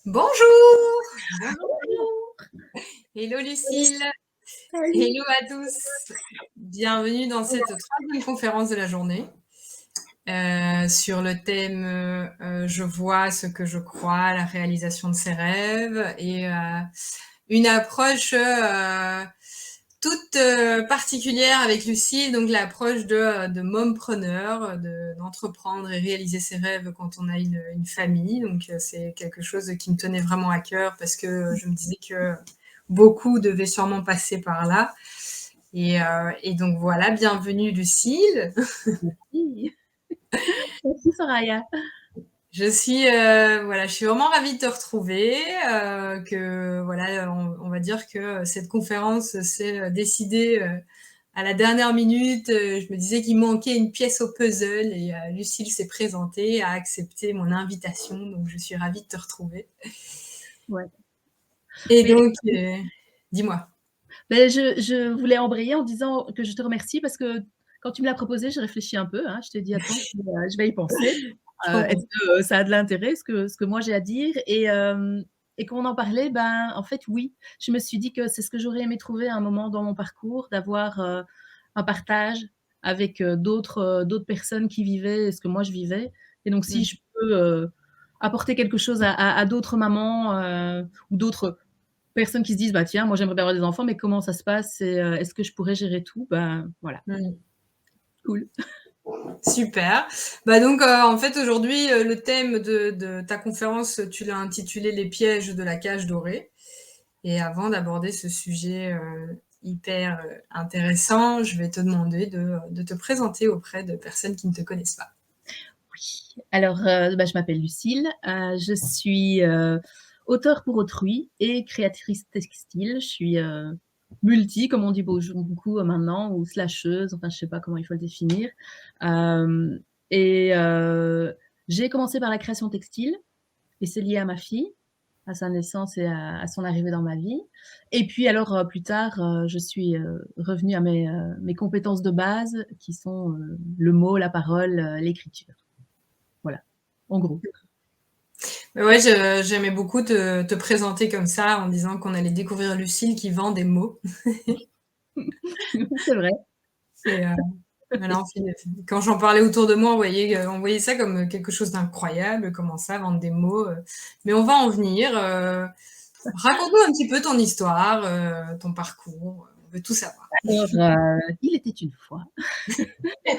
Bonjour! Bonjour. Hello Lucille, Salut. hello à tous. Bienvenue dans cette troisième conférence de la journée sur le thème Je vois ce que je crois, la réalisation de ses rêves et une approche toute particulière avec Lucille, donc l'approche de mompreneur, d'entreprendre et réaliser ses rêves quand on a une famille. Donc c'est quelque chose qui me tenait vraiment à cœur parce que je me disais que beaucoup devaient sûrement passer par là. Et donc voilà, bienvenue Lucille. Merci. Merci Soraya. Je suis vraiment ravie de te retrouver. Que voilà, on va dire que cette conférence s'est décidée à la dernière minute. Je me disais qu'il manquait une pièce au puzzle et Lucille s'est présentée, a accepté mon invitation. Donc je suis ravie de te retrouver. Ouais. Et Mais, donc, dis-moi. je voulais embrayer en disant que je te remercie parce que quand tu me l'as proposé, j'ai réfléchi un peu, hein. Je t'ai dit: «Attends, je vais y penser. Trop Est-ce bon. que ça a de l'intérêt ce que moi j'ai à dire?» Et quand on en parlait, ben, en fait, oui. Je me suis dit que c'est ce que j'aurais aimé trouver à un moment dans mon parcours, d'avoir, un partage avec, d'autres personnes qui vivaient ce que moi je vivais. Et donc si je peux, apporter quelque chose à d'autres mamans, ou d'autres personnes qui se disent: «Bah, tiens, moi j'aimerais bien avoir des enfants, mais comment ça se passe et est-ce que je pourrais gérer tout?» Ben, voilà, Mm. cool. Super. Bah donc en fait aujourd'hui le thème de ta conférence tu l'as intitulé Les pièges de la cage dorée. Et avant d'aborder ce sujet hyper intéressant, je vais te demander de te présenter auprès de personnes qui ne te connaissent pas. Oui. Alors, bah, je m'appelle Lucille, je suis, auteure pour autrui et créatrice textile. Je suis, multi, comme on dit beaucoup maintenant, ou slasheuse, enfin je sais pas comment il faut le définir. Hem et j'ai commencé par la création textile et c'est lié à ma fille, à sa naissance et à son arrivée dans ma vie. Et puis alors, plus tard, je suis, revenue à mes compétences de base qui sont, le mot, la parole, l'écriture. Voilà, en gros. Mais ouais, j'aimais beaucoup te présenter comme ça en disant qu'on allait découvrir Lucille qui vend des mots. C'est vrai. C'est, alors, quand j'en parlais autour de moi, on voyait ça comme quelque chose d'incroyable, comment ça, vendre des mots. Mais on va en venir. Raconte-nous un petit peu ton histoire, ton parcours. On veut tout savoir. Alors, il était une fois. Heu,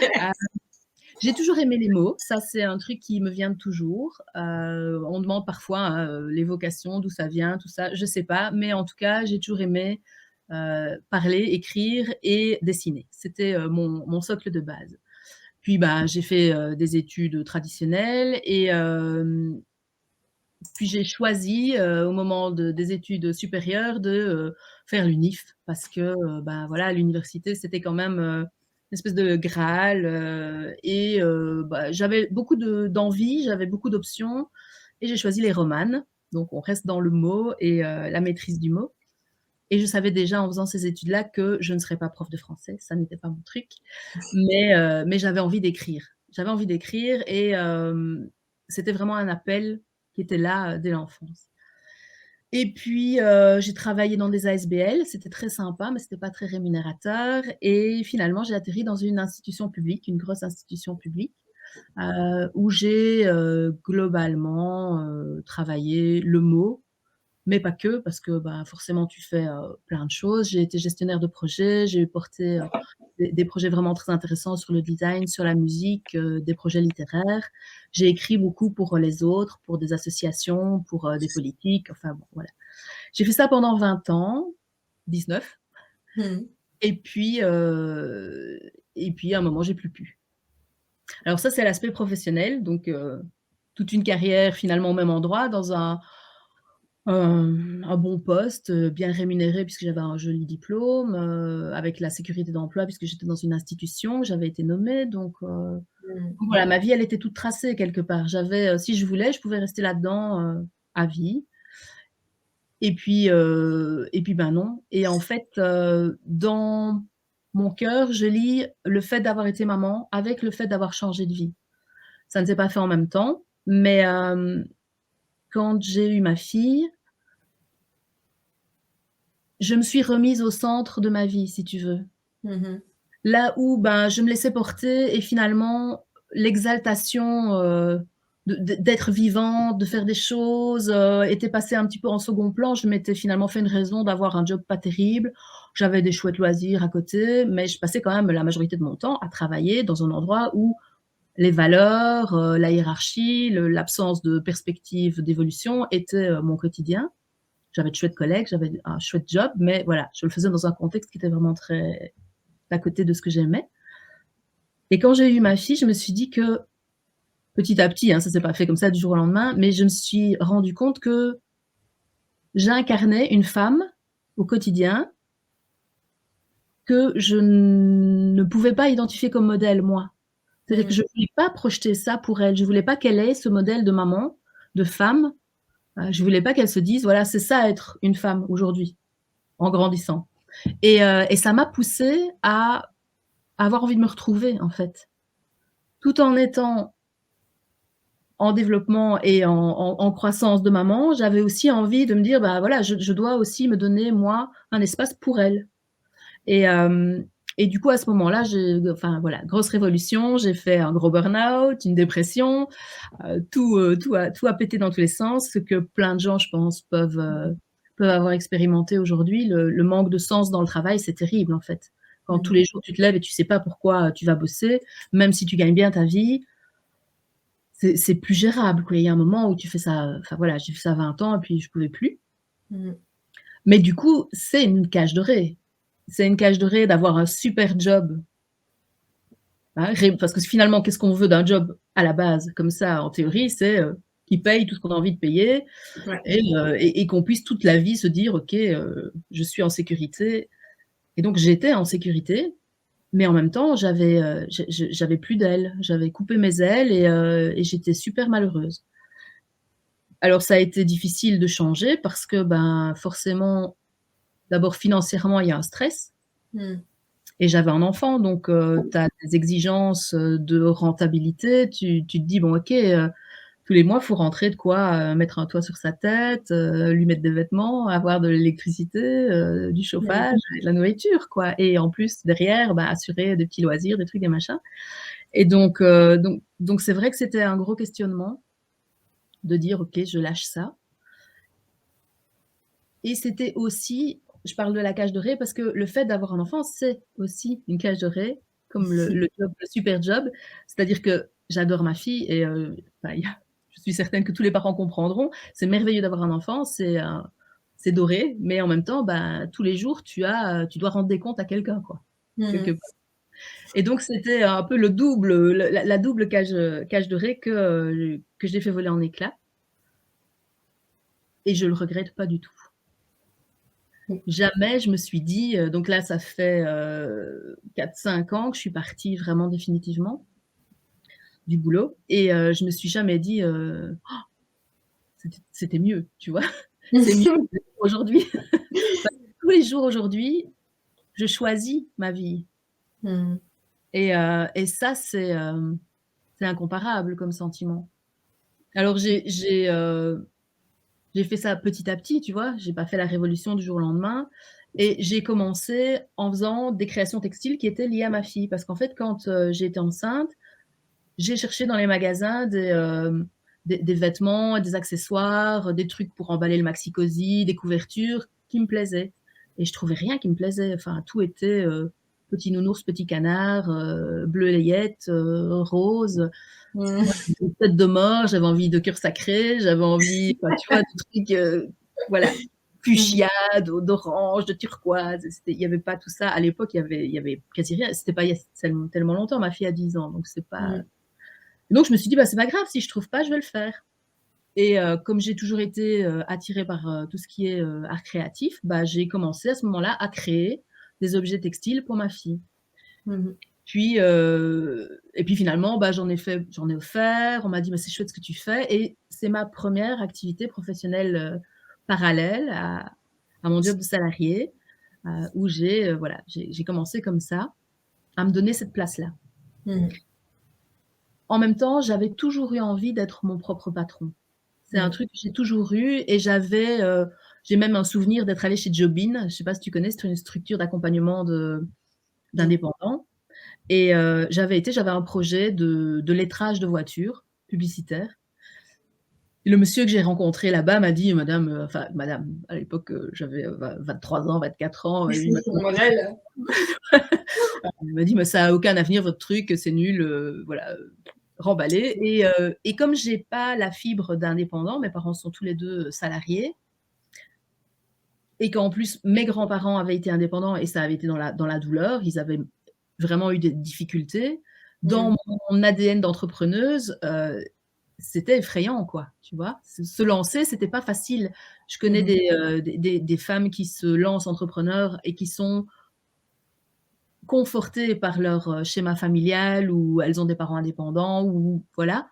j'ai toujours aimé les mots, ça c'est un truc qui me vient de toujours. On demande parfois, hein, l'évocation, d'où ça vient, tout ça, je sais pas, mais en tout cas, j'ai toujours aimé, parler, écrire et dessiner. C'était, mon socle de base. Puis, bah, j'ai fait, des études traditionnelles et puis j'ai choisi, au moment des études supérieures de, faire l'UNIF parce que, bah, voilà, l'université, c'était quand même, une espèce de graal, et bah, j'avais beaucoup d'envie, j'avais beaucoup d'options et j'ai choisi les romanes. Donc on reste dans le mot et la maîtrise du mot. Et je savais déjà en faisant ces études-là que je ne serais pas prof de français, ça n'était pas mon truc, mais j'avais envie d'écrire. J'avais envie d'écrire et c'était vraiment un appel qui était là, dès l'enfance. Et puis, j'ai travaillé dans des ASBL, c'était très sympa, mais c'était pas très rémunérateur et finalement, j'ai atterri dans une institution publique, une grosse institution publique, où j'ai, globalement, travaillé le mot, mais pas que, parce que, bah, forcément tu fais, plein de choses. J'ai été gestionnaire de projet, j'ai porté, des projets vraiment très intéressants sur le design, sur la musique, des projets littéraires. J'ai écrit beaucoup pour, les autres, pour des associations, pour, des politiques, enfin bon, voilà. J'ai fait ça pendant 20 ans, 19, Mmh. et puis à un moment j'ai plus pu. Alors ça, c'est l'aspect professionnel, donc toute une carrière finalement au même endroit, dans un bon poste, bien rémunéré puisque j'avais un joli diplôme, avec la sécurité d'emploi puisque j'étais dans une institution, j'avais été nommée Mmh. donc voilà, ma vie, elle était toute tracée quelque part. J'avais, si je voulais, je pouvais rester là-dedans, à vie et puis, ben, non et en fait, dans mon cœur, je lie le fait d'avoir été maman avec le fait d'avoir changé de vie. Ça ne s'est pas fait en même temps, mais quand j'ai eu ma fille, je me suis remise au centre de ma vie, si tu veux. Mmh. Là où, ben, je me laissais porter et finalement l'exaltation, d'être vivante, de faire des choses, était passée un petit peu en second plan. Je m'étais finalement fait une raison d'avoir un job pas terrible. J'avais des chouettes loisirs à côté, mais je passais quand même la majorité de mon temps à travailler dans un endroit où les valeurs, la hiérarchie, l'absence de perspective d'évolution étaient, mon quotidien. J'avais de chouettes collègues, j'avais un chouette job, mais voilà, je le faisais dans un contexte qui était vraiment très à côté de ce que j'aimais. Et quand j'ai eu ma fille, je me suis dit que petit à petit, hein, ça s'est pas fait comme ça du jour au lendemain, mais je me suis rendu compte que j'incarnais une femme au quotidien que je ne pouvais pas identifier comme modèle, moi. C'est-à-dire que Mmh. je voulais pas projeter ça pour elle. Je voulais pas qu'elle ait ce modèle de maman, de femme. Je voulais pas qu'elle se dise: «Voilà, c'est ça être une femme aujourd'hui, en grandissant». Et ça m'a poussée à avoir envie de me retrouver, en fait. Tout en étant en développement et en croissance de maman, j'avais aussi envie de me dire: «Bah, voilà, je dois aussi me donner, moi, un espace pour elle». Et hem et du coup, à ce moment-là, enfin, voilà, grosse révolution, j'ai fait un gros burn-out, une dépression, tout a pété dans tous les sens, ce que plein de gens, je pense, peuvent avoir expérimenté aujourd'hui. Le manque de sens dans le travail, c'est terrible, en fait. Quand tous Mmh. les jours, tu te lèves et tu sais pas pourquoi tu vas bosser, même si tu gagnes bien ta vie, c'est plus gérable, quoi. Il y a un moment où tu fais ça, enfin voilà, j'ai fait ça 20 ans et puis je pouvais plus. Mmh. Mais du coup, c'est une cage dorée. C'est une cage dorée d'avoir un super job, hein, parce que finalement, qu'est-ce qu'on veut d'un job à la base? Comme ça, en théorie, c'est, qu'il paye tout ce qu'on a envie de payer Ouais. et qu'on puisse toute la vie se dire: «OK, je suis en sécurité». Et donc j'étais en sécurité, mais en même temps, j'avais plus d'ailes. J'avais coupé mes ailes et j'étais super malheureuse. Alors ça a été difficile de changer parce que, ben, forcément, d'abord financièrement, il y a un stress Mmh. et j'avais un enfant donc tu as des exigences, de rentabilité. Tu te dis: «Bon OK, tous les mois, il faut rentrer de quoi, mettre un toit sur sa tête, lui mettre des vêtements, avoir de l'électricité, du Mmh. chauffage et de la nourriture, quoi». Et en plus derrière, bah, assurer des petits loisirs, des trucs, des machins. Et donc c'est vrai que c'était un gros questionnement de dire: «OK, je lâche ça». Et c'était aussi, je parle de la cage dorée parce que le fait d'avoir un enfant, c'est aussi une cage dorée, comme le job, le super job. C'est-à-dire que j'adore ma fille et enfin, il y a je suis certaine que tous les parents comprendront. C'est merveilleux d'avoir un enfant, c'est doré, mais en même temps, ben, tous les jours, tu dois rendre des comptes à quelqu'un, quoi, quelque Mmh. part. Et donc c'était un peu le double, la double cage dorée que j'ai fait voler en éclats et je le regrette pas du tout. Mmh. Jamais je me suis dit, donc là ça fait, 4-5 ans que je suis partie vraiment définitivement du boulot et je me suis jamais dit, «C'était mieux», tu vois? C'est mieux aujourd'hui. Parce que tous les jours aujourd'hui, je choisis ma vie Mmh. et ça c'est incomparable comme sentiment. Alors j'ai fait ça petit à petit, tu vois? J'ai pas fait la révolution du jour au lendemain et j'ai commencé en faisant des créations textiles qui étaient liées à ma fille. Parce qu'en fait, quand, j'ai été enceinte, j'ai cherché dans les magasins des vêtements, des accessoires, des trucs pour emballer le maxi-cosy, des couvertures qui me plaisaient et je trouvais rien qui me plaisait. Enfin, tout était, petit nounours, petit canard, bleu layette, rose. Moi, Mmh. j'avais une tête de mort, j'avais envie de cœur sacré, j'avais envie, enfin, tu vois, de trucs, voilà, Mmh. fuchsia, d'orange, de turquoise. Il y avait pas tout ça. À l'époque, il y avait quasi rien. C'était pas il y a tellement longtemps. Ma fille a 10 ans, donc c'est pas. Mmh. Donc je me suis dit: «Bah, c'est pas grave, si je trouve pas, je vais le faire». Et comme j'ai toujours été, attirée par, tout ce qui est, art créatif, bah, j'ai commencé à ce moment-là à créer des objets textiles pour ma fille. Mmh. Puis, et puis finalement, bah, j'en ai offert. On m'a dit: «Mais c'est chouette ce que tu fais» et c'est ma première activité professionnelle, parallèle à mon job de salarié, où voilà, j'ai commencé comme ça, à me donner cette place-là. Mmh. En même temps, j'avais toujours eu envie d'être mon propre patron. C'est un truc que j'ai toujours eu et j'ai même un souvenir d'être allée chez Jobin. Je sais pas si tu connais, c'est une structure d'accompagnement Non. d'indépendants et j'avais un projet de lettrage de voitures publicitaires. Et le monsieur que j'ai rencontré là-bas m'a dit: «Madame», enfin madame, à l'époque, j'avais, 23 ans, 24 ans, il m'a Modèle. il m'a dit: «Mais ça a aucun avenir votre truc, c'est nul, voilà, remballez» et comme j'ai pas la fibre d'indépendant, mes parents sont tous les 2 salariés et qu'en plus mes grands-parents avaient été indépendants et ça avait été dans la douleur, ils avaient vraiment eu des difficultés. Dans mon ADN d'entrepreneuse, c'était effrayant quoi, tu vois? Se lancer, c'était pas facile. Je connais des femmes qui se lancent entrepreneurs et qui sont confortées par leur, schéma familial ou elles ont des parents indépendants ou voilà.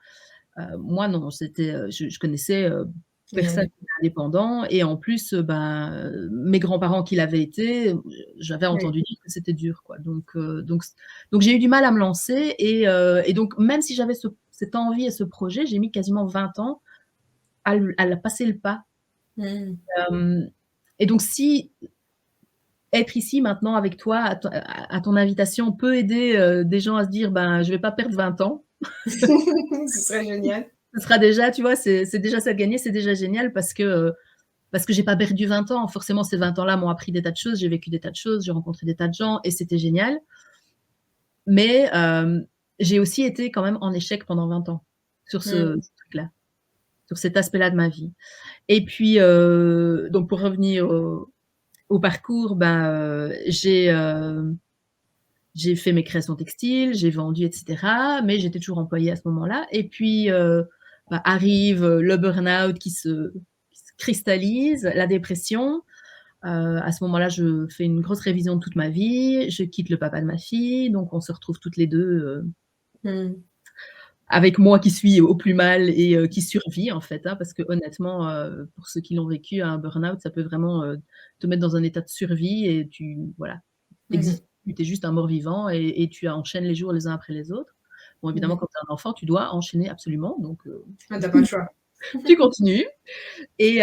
Moi non, je connaissais, personne qui était indépendant et en plus, mes grands-parents qui l'avaient été, j'avais entendu dire que c'était dur quoi. Donc j'ai eu du mal à me lancer et donc même si j'avais cette envie et ce projet, j'ai mis quasiment 20 ans à passer le pas. Hem et donc si être ici maintenant avec toi à ton invitation peut aider, des gens à se dire: «Ben, je vais pas perdre 20 ans». Ce serait génial. Ce sera déjà, tu vois, c'est déjà ça de gagner, c'est déjà génial parce que j'ai pas perdu 20 ans. Forcément, ces 20 ans-là m'ont appris des tas de choses, j'ai vécu des tas de choses, j'ai rencontré des tas de gens et c'était génial. Mais j'ai aussi été quand même en échec pendant 20 ans sur ce truc-là, sur cet aspect-là de ma vie. Et puis, donc pour revenir au parcours, j'ai fait mes créations textiles, j'ai vendu et cetera, mais j'étais toujours employée à ce moment-là et puis, arrive, le burn-out qui se cristallise, la dépression. À ce moment-là, je fais une grosse révision de toute ma vie, je quitte le papa de ma fille, donc on se retrouve toutes les 2 avec moi qui suis au plus mal et qui survit en fait, hein, parce que honnêtement, pour ceux qui l'ont vécu, un burn-out, ça peut vraiment, te mettre dans un état de survie et tu voilà, tu existes plus, tu es juste un mort-vivant et tu enchaînes les jours les uns après les autres. Bon évidemment, quand tu as un enfant, tu dois enchaîner absolument, donc Ah, tu as pas le choix. tu continues et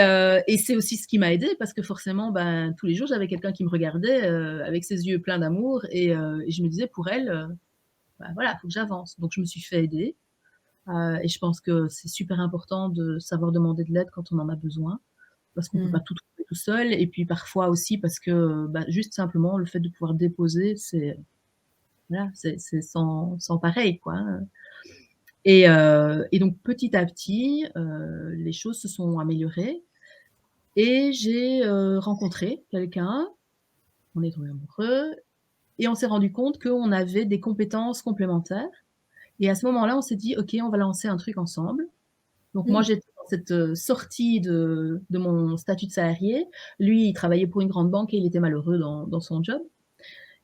c'est aussi ce qui m'a aidée parce que forcément, ben, tous les jours, j'avais quelqu'un qui me regardait, avec ses yeux pleins d'amour et je me disais: «Pour elle, bah, voilà, faut que j'avance». Donc je me suis fait aider. Et je pense que c'est super important de savoir demander de l'aide quand on en a besoin, parce qu'on peut pas tout trouver tout seul et puis parfois aussi parce que, juste simplement le fait de pouvoir déposer, c'est voilà, c'est sans pareil, quoi, hein. Et donc petit à petit, les choses se sont améliorées et j'ai, rencontré quelqu'un, on est tombés amoureux et on s'est rendu compte qu'on avait des compétences complémentaires et à ce moment-là, on s'est dit: «OK, on va lancer un truc ensemble». Donc moi, j'étais dans cette, sortie de mon statut de salarié. Lui, il travaillait pour une grande banque et il était malheureux dans son job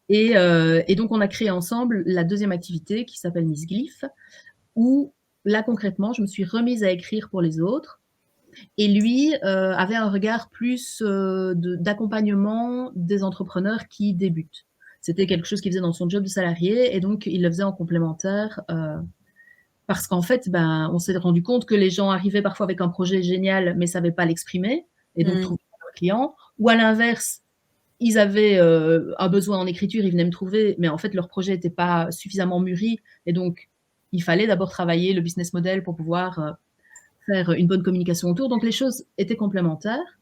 et donc on a créé ensemble la deuxième activité qui s'appelle Miss Glyph, où là, concrètement, je me suis remise à écrire pour les autres et lui, avait un regard plus, d'accompagnement des entrepreneurs qui débutent. C'était quelque chose qu'il faisait dans son job de salarié et donc il le faisait en complémentaire, parce qu'en fait, on s'est rendu compte que les gens arrivaient parfois avec un projet génial, mais savaient pas l'exprimer et donc trouvaient pas leurs clients. Ou à l'inverse, ils avaient, un besoin en écriture, ils venaient me trouver, mais en fait leur projet était pas suffisamment mûri et donc il fallait d'abord travailler le business model pour pouvoir, faire une bonne communication autour. Donc les choses étaient complémentaires.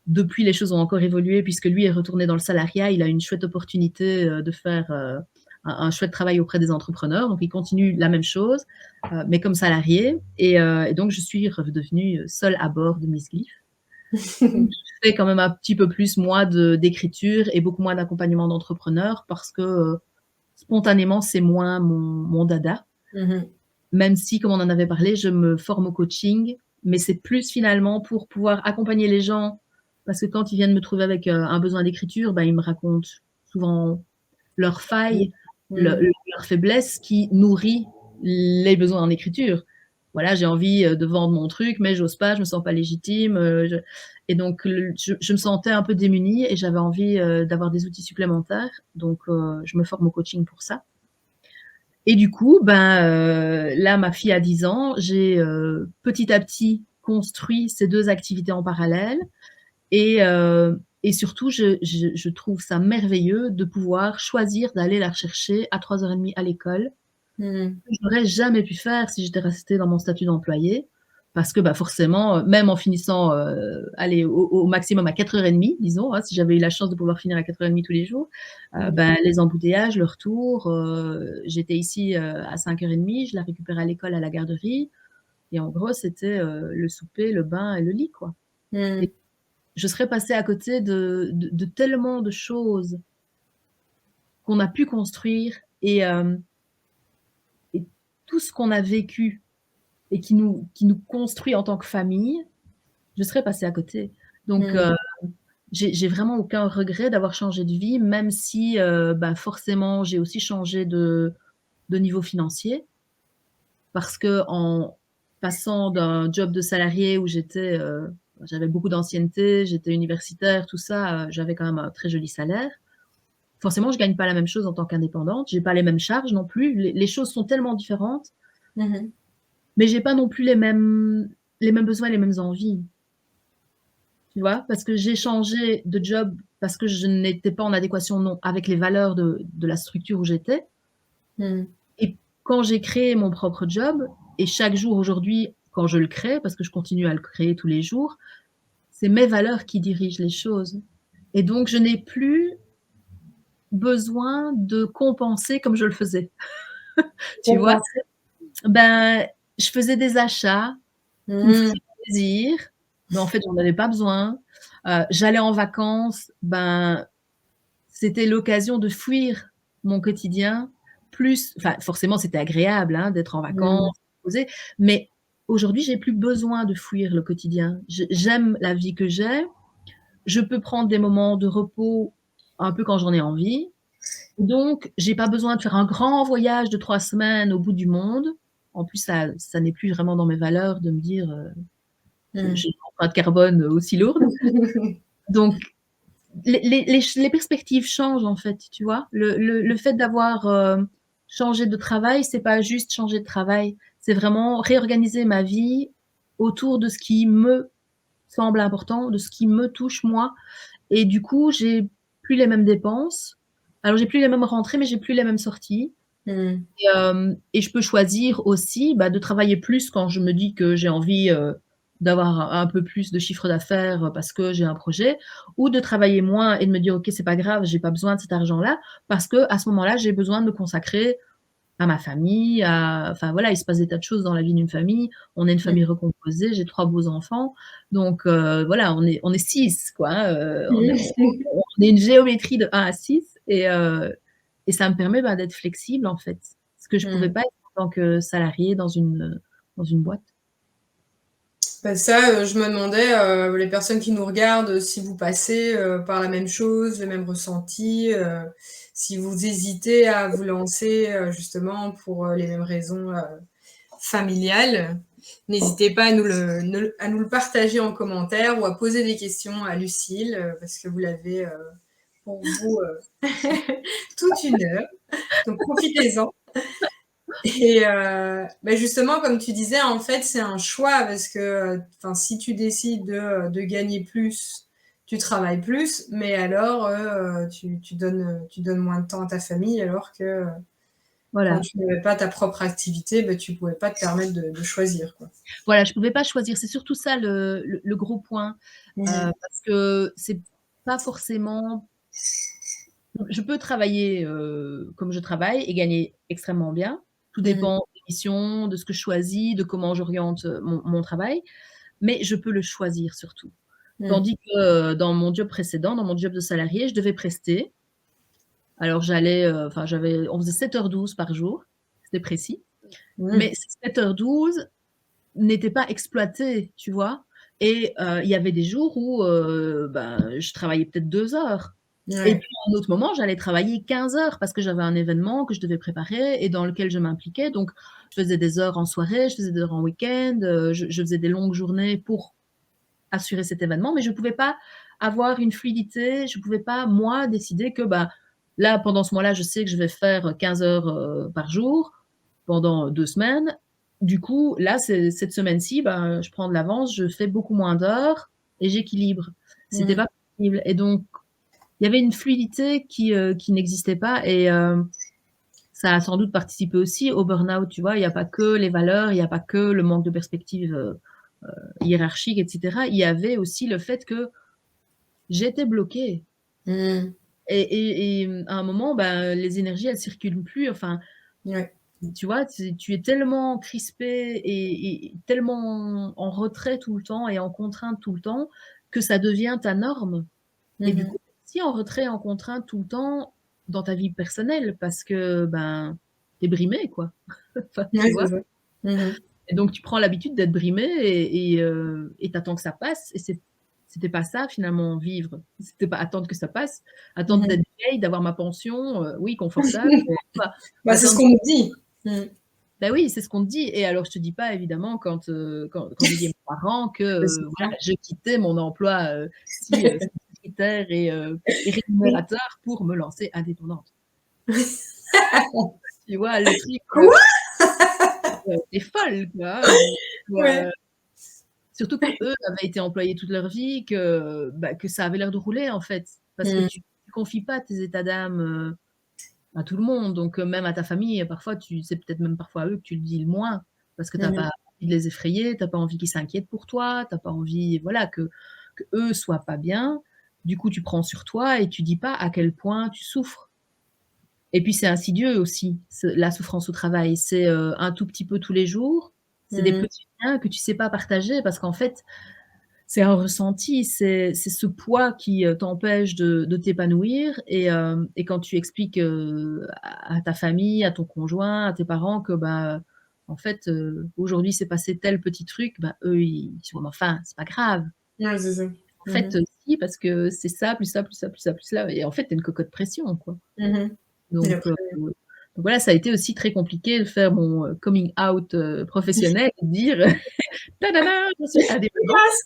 Depuis, les choses ont encore évolué puisque lui est retourné dans le salariat. Il a une chouette opportunité, de faire, un chouette travail auprès des entrepreneurs. Donc il continue la même chose, mais comme salarié et donc je suis redevenue, seule à bord de Miss Glyph. Donc je fais quand même un petit peu plus moi d'écriture et beaucoup moins d'accompagnement d'entrepreneurs parce que, spontanément, c'est moins mon dada. Même si, comme on en avait parlé, je me forme au coaching, mais c'est plus finalement pour pouvoir accompagner les gens parce que quand ils viennent me trouver avec, un besoin d'écriture, ils me racontent souvent leurs failles, leurs faiblesses qui nourrit les besoins en écriture. Voilà, j'ai envie, de vendre mon truc, mais j'ose pas, je me sens pas légitime, et donc je me sentais un peu démunie et j'avais envie, d'avoir des outils supplémentaires. Donc je me forme au coaching pour ça. Et du coup, là, ma fille a 10 ans, j'ai, petit à petit construit ces 2 activités en parallèle et surtout je trouve ça merveilleux de pouvoir choisir d'aller la rechercher à 3h30 à l'école. Mmh. Je n'aurais jamais pu faire si j'étais restée dans mon statut d'employée parce que, bah, forcément, même en finissant, allez, au maximum à 4h30 disons, hein, si j'avais eu la chance de pouvoir finir à 4h30 tous les jours, Mmh. ben, les embouteillages, le retour, j'étais ici, à 5h30, je la récupérais à l'école, à la garderie et en gros, c'était, le souper, le bain et le lit, quoi et Mmh. je serais passée à côté de tellement de choses qu'on a pu construire et tout ce qu'on a vécu et qui nous construit en tant que famille, je serais passée à côté. Donc Mmh. j'ai vraiment aucun regret d'avoir changé de vie, même si, bah, forcément, j'ai aussi changé de niveau financier. Parce qu'en passant d'un job de salarié où j'avais beaucoup d'ancienneté, j'étais universitaire, tout ça, j'avais quand même un très joli salaire. Forcément, je gagne pas la même chose en tant qu'indépendante, j'ai pas les mêmes charges non plus. Les choses sont tellement différentes, Mmh. mais j'ai pas non plus les mêmes besoins, les mêmes envies. Tu vois? Parce que j'ai changé de job parce que je n'étais pas en adéquation, non, avec les valeurs de la structure où j'étais Mmh. et quand j'ai créé mon propre job et chaque jour aujourd'hui, quand je le crée, parce que je continue à le créer tous les jours, c'est mes valeurs qui dirigent les choses et donc je n'ai plus besoin de compenser comme je le faisais. Tu vois? Compenser. Ben, je faisais des achats qui me Mmh. faisaient plaisir, mais en fait, j'en avais pas besoin. J'allais en vacances, ben, c'était l'occasion de fuir mon quotidien, plus enfin, forcément, c'était agréable, hein, d'être en Mmh. vacances, posé, mais aujourd'hui, j'ai plus besoin de fuir le quotidien. J'aime la vie que j'ai, je peux prendre des moments de repos un peu quand j'en ai envie, donc j'ai pas besoin de faire un grand voyage de 3 semaines au bout du monde. En plus, ça n'est plus vraiment dans mes valeurs de me dire, Mmh. j'ai une empreinte carbone aussi lourde, donc les perspectives changent en fait, tu vois? Le fait d'avoir, changé de travail, c'est pas juste changer de travail, c'est vraiment réorganiser ma vie autour de ce qui me semble important, de ce qui me touche moi et du coup, j'ai plus les mêmes dépenses. Alors j'ai plus les mêmes rentrées, mais j'ai plus les mêmes sorties Mmh. et je peux choisir aussi, bah, de travailler plus quand je me dis que j'ai envie, d'avoir un peu plus de chiffre d'affaires, parce que j'ai un projet ou de travailler moins et de me dire: «OK, c'est pas grave, j'ai pas besoin de cet argent-là», parce qu'à ce moment-là, j'ai besoin de me consacrer à ma famille, enfin voilà, il se passe des tas de choses dans la vie d'une famille. On est une Mmh. famille recomposée, j'ai 3 beaux enfants, donc voilà, on est 6 quoi, hein, on est une géométrie de 1 à 6 et ça me permet, bah, d'être flexible en fait, ce que je pouvais Mmh. pas être en tant que salariée dans une boîte. Bah, ça, je me demandais, les personnes qui nous regardent, si vous passez, par la même chose, le même ressenti, si vous hésitez à vous lancer, justement pour, les mêmes raisons, familiales. N'hésitez pas à nous le partager en commentaire ou à poser des questions à Lucile, parce que vous l'avez, pour vous, toute une heure, donc profitez-en. Et bah, justement, comme tu disais, en fait, c'est un choix parce que, enfin, si tu décides de gagner plus, tu travailles plus, mais alors, tu donnes moins de temps à ta famille alors que, quand Voilà, tu n'avais pas ta propre activité, bah, tu pouvais pas te permettre de choisir, quoi. voilà, je pouvais pas choisir, c'est surtout ça le gros point, Mmh. parce que c'est pas forcément je peux travailler, comme je travaille et gagner extrêmement bien. Tout Mmh. dépend des missions, de ce que je choisis, de comment j'oriente, mon travail, mais je peux le choisir surtout. Mmh. Tandis que, dans mon job précédent, dans mon job de salarié, je devais prester. Alors j'allais, enfin on faisait 7h12 par jour, c'était précis, Mmh. mais ces 7h12 n'étaient pas exploitées, tu vois? Et il y avait des jours où, ben, je travaillais peut-être 2 heures et Ouais. puis à un autre moment, j'allais travailler 15 heures parce que j'avais un événement que je devais préparer et dans lequel je m'impliquais. Donc je faisais des heures en soirée, je faisais des heures en week-end, je faisais des longues journées pour assurer cet événement, mais je pouvais pas avoir une fluidité, je pouvais pas, moi, décider que, bah, là, pendant ce mois-là, je sais que je vais faire 15 heures, par jour pendant 2 semaines, du coup, là, cette semaine-ci, ben, je prends de l'avance, je fais beaucoup moins d'heures et j'équilibre. C'était Mmh. pas possible et donc il y avait une fluidité qui n'existait pas et ça a sans doute participé aussi au burn-out, tu vois? Il y a pas que les valeurs, il y a pas que le manque de perspective, hiérarchique et cetera. Il y avait aussi le fait que j'étais bloquée Mmh. à un moment, ben, les énergies, elles circulent plus, enfin, Ouais. tu vois? Tu es tellement crispé et tellement en retrait tout le temps et en contrainte tout le temps que ça devient ta norme et Mmh du mh. coup, si en retrait, en contrainte tout le temps dans ta vie personnelle parce que, ben, tu es brimé, quoi. Enfin, Ouais, tu vois? c'est ça. Mmh mh. Et donc tu prends l'habitude d'être brimé et tu attends que ça passe et c'était pas ça finalement vivre. C'était pas attendre que ça passe, attendre Mmh d'être vieille, d'avoir ma pension, oui confortable, mh. Bah, c'est ce attendre qu'on nous dit. Mmh. bah, oui, c'est ce qu'on te dit et alors je te dis pas évidemment quand j'ai dit à mes parents que, Bah, c'est voilà, sûr. je quittais mon emploi, si sécuritaire et Oui. rémunérateur pour me lancer indépendante. Tu vois le truc, Quoi? tu folle quoi, Ouais. surtout qu'eux avaient été employés toute leur vie, que ça avait l'air de rouler en fait. Parce que Mmh. tu confies pas tes états d'âme, à tout le monde, donc même à ta famille, parfois c'est peut-être même parfois à eux que tu le dis le moins, parce que tu as Mmh mh. pas envie de les effrayer, tu as pas envie qu'ils s'inquiètent pour toi, tu as pas envie, voilà, qu'eux soient pas bien. Du coup, tu prends sur toi et tu dis pas à quel point tu souffres. Et puis c'est insidieux aussi, la souffrance au travail. C'est, un tout petit peu tous les jours, c'est des Mmh. petits riens que tu sais pas partager parce qu'en fait, c'est un ressenti, c'est ce poids qui, t'empêche de t'épanouir et quand tu expliques, à ta famille, à ton conjoint, à tes parents que, bah, en fait, aujourd'hui s'est passé tel petit truc, bah, eux, ils sont: «Mais enfin, c'est pas grave». Ouais, c'est ça. En Mmh fait, mh. si, parce que c'est ça, plus ça, plus ça, plus ça, plus ça et en fait, tu es une cocotte pression, quoi. Mmh mh. Et Donc après voilà, ça a été aussi très compliqué de faire mon, coming out, professionnel et de dire: «Ta-da-da, je suis indépendante».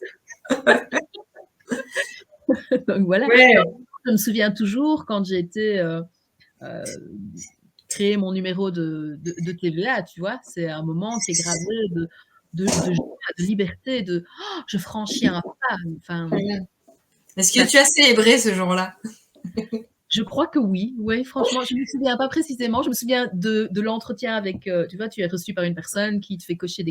Donc voilà. ouais. Je me souviens toujours quand j'ai été, heu, créer mon numéro de TVA, tu vois? C'est un moment qui est gravé de joie, de liberté, «Je franchis un pas», enfin, Mmh. Est-ce que parce tu as célébré ce jour-là? je crois que oui, oui, franchement, je me souviens pas précisément, je me souviens de l'entretien avec, tu vois, tu es reçu par une personne qui te fait cocher des